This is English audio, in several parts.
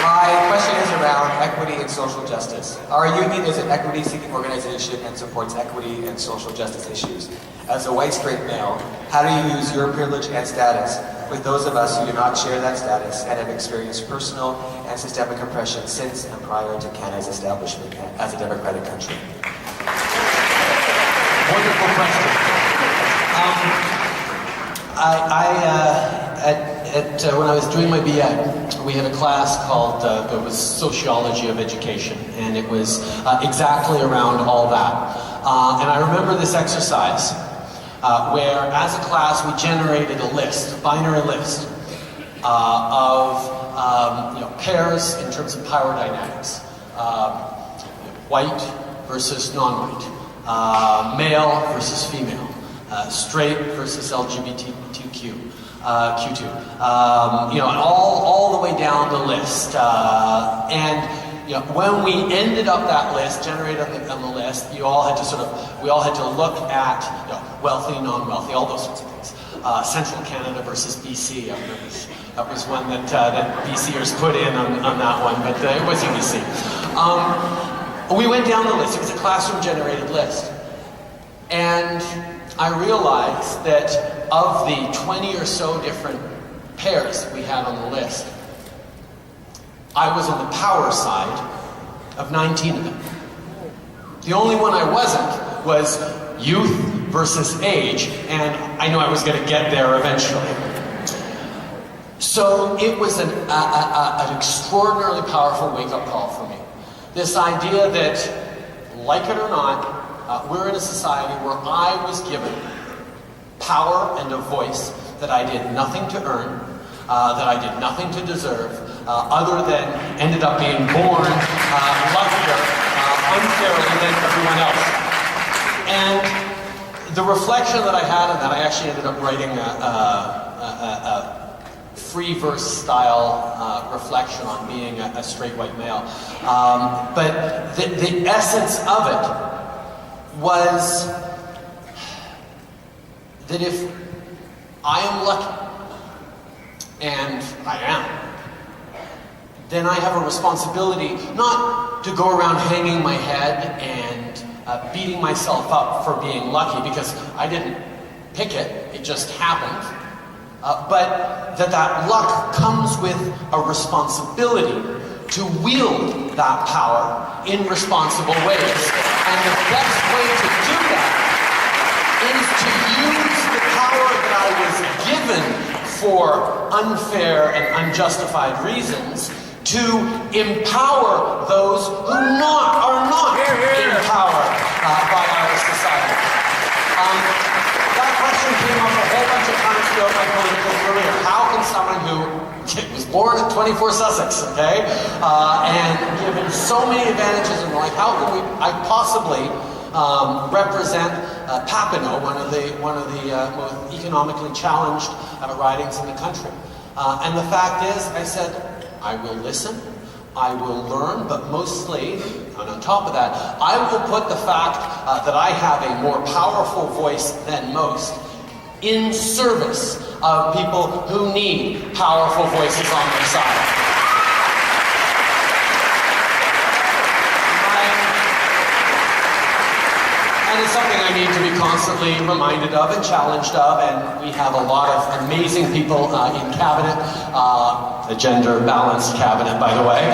My question is around equity and social justice. Our union is an equity-seeking organization and supports equity and social justice issues. As a white straight male, how do you use your privilege and status with those of us who do not share that status and have experienced personal and systemic oppression since and prior to Canada's establishment as a democratic country? Wonderful question. When I was doing my BA, we had a class called, it was Sociology of Education, and it was exactly around all that. And I remember this exercise where, as a class, we generated a list, a binary list, of pairs in terms of power dynamics. White versus non-white, male versus female, straight versus LGBTQ. Q2, and all the way down the list, and when we ended up that list, generated on the list, we all had to look at wealthy, non-wealthy, all those sorts of things. Central Canada versus BC, that was one that BCers put in on that one, but it was BC. We went down the list. It was a classroom-generated list, and I realized that of the 20 or so different pairs we had on the list, I was on the power side of 19 of them. The only one I wasn't was youth versus age, and I knew I was going to get there eventually. So it was an extraordinarily powerful wake-up call for me. This idea that, like it or not, we're in a society where I was given power and a voice that I did nothing to earn, that I did nothing to deserve, other than ended up being born luckier, unfairly than everyone else. And the reflection that I had on that, I actually ended up writing a free verse style reflection on being a straight white male. But the essence of it was that if I am lucky, and I am, then I have a responsibility not to go around hanging my head and beating myself up for being lucky, because I didn't pick it, it just happened, but that luck comes with a responsibility to wield that power in responsible ways. And the best way to do that is to use the power that I was given for unfair and unjustified reasons to empower those who are not empowered by our society. That question came up a whole bunch of times throughout my political career. How can someone who was born at 24 Sussex, okay, and given so many advantages in life, how can I possibly represent Papineau, one of the most economically challenged ridings in the country? And the fact is, I said, I will listen, I will learn, but mostly, and on top of that, I will put the fact that I have a more powerful voice than most in service of people who need powerful voices on their side. And it's something I need to be constantly reminded of and challenged of, and we have a lot of amazing people in cabinet, a gender-balanced cabinet, by the way,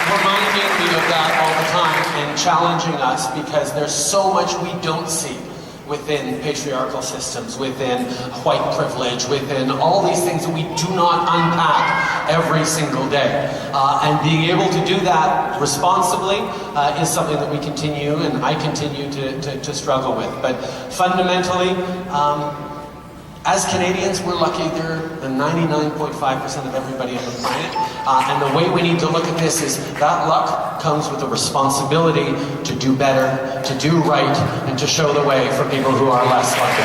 reminding me of that all the time and challenging us, because there's so much we don't see within patriarchal systems, within white privilege, within all these things that we do not unpack every single day. And being able to do that responsibly is something that we continue, and I continue to struggle with. But fundamentally, as Canadians, we're lucky. They're the 99.5% of everybody on the planet. And the way we need to look at this is that luck comes with a responsibility to do better, to do right, and to show the way for people who are less lucky.